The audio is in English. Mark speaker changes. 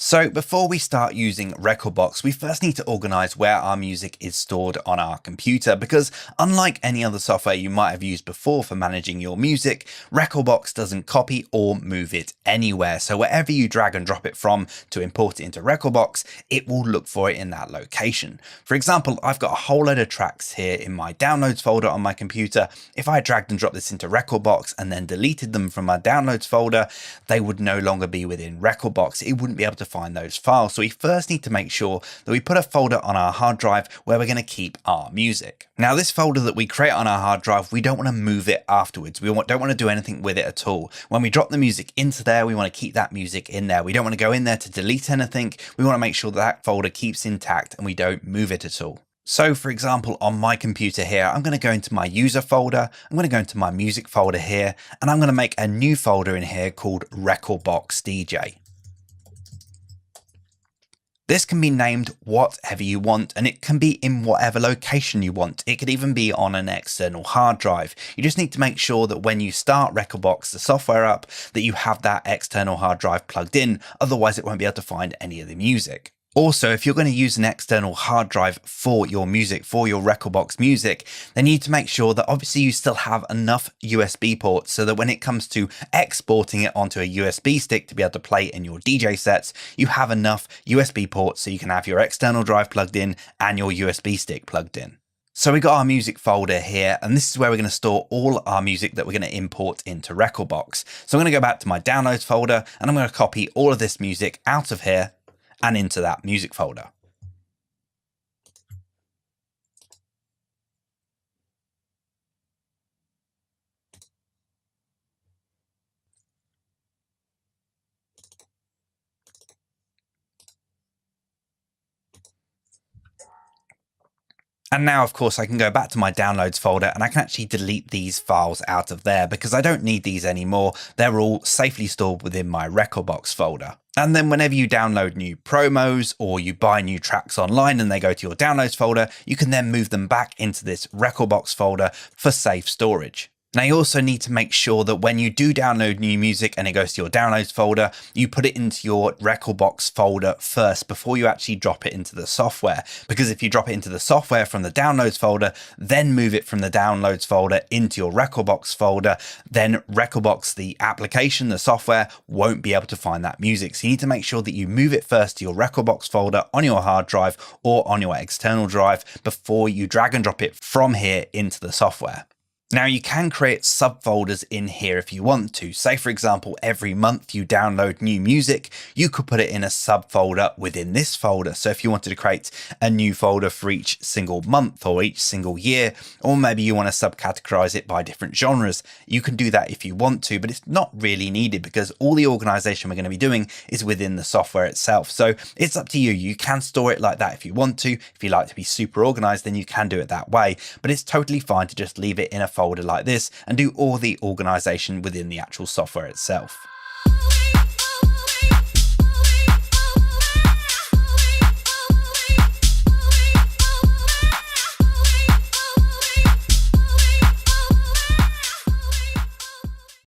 Speaker 1: So before we start using Rekordbox, we first need to organize where our music is stored on our computer, because unlike any other software you might have used before for managing your music, Rekordbox doesn't copy or move it anywhere. So wherever you drag and drop it from to import it into Rekordbox, it will look for it in that location. For example, I've got a whole load of tracks here in my downloads folder on my computer. If I dragged and dropped this into Rekordbox and then deleted them from my downloads folder, they would no longer be within Rekordbox. It wouldn't be able to find those files. So we first need to make sure that we put a folder on our hard drive where we're going to keep our music. Now, this folder that we create on our hard drive, we don't want to move it afterwards. We don't want to do anything with it at all. When we drop the music into there, we want to keep that music in there. We don't want to go in there to delete anything. We want to make sure that that folder keeps intact and we don't move it at all. So for example, on my computer here, I'm going to go into my user folder. I'm going to go into my music folder here, and I'm going to make a new folder in here called Rekordbox DJ. This can be named whatever you want, and it can be in whatever location you want. It could even be on an external hard drive. You just need to make sure that when you start Rekordbox, the software up, that you have that external hard drive plugged in. Otherwise, it won't be able to find any of the music. Also, if you're going to use an external hard drive for your music, for your Rekordbox music, then you need to make sure that obviously you still have enough USB ports so that when it comes to exporting it onto a USB stick to be able to play in your DJ sets, you have enough USB ports so you can have your external drive plugged in and your USB stick plugged in. So we got our music folder here, and this is where we're going to store all our music that we're going to import into Rekordbox. So I'm going to go back to my downloads folder, and I'm going to copy all of this music out of here and into that music folder. And now, of course, I can go back to my downloads folder and I can actually delete these files out of there because I don't need these anymore. They're all safely stored within my Rekordbox folder. And then whenever you download new promos or you buy new tracks online and they go to your downloads folder, you can then move them back into this Rekordbox folder for safe storage. Now, you also need to make sure that when you do download new music and it goes to your downloads folder, you put it into your Rekordbox folder first before you actually drop it into the software. Because if you drop it into the software from the downloads folder, then move it from the downloads folder into your Rekordbox folder, then Rekordbox, the application, the software, won't be able to find that music. So you need to make sure that you move it first to your Rekordbox folder on your hard drive or on your external drive before you drag and drop it from here into the software. Now, you can create subfolders in here if you want to. Say, for example, every month you download new music, you could put it in a subfolder within this folder. So if you wanted to create a new folder for each single month or each single year, or maybe you want to subcategorize it by different genres, you can do that if you want to, but it's not really needed because all the organization we're going to be doing is within the software itself. So it's up to you. You can store it like that if you want to. If you like to be super organized, then you can do it that way, but it's totally fine to just leave it in a folder like this and do all the organization within the actual software itself.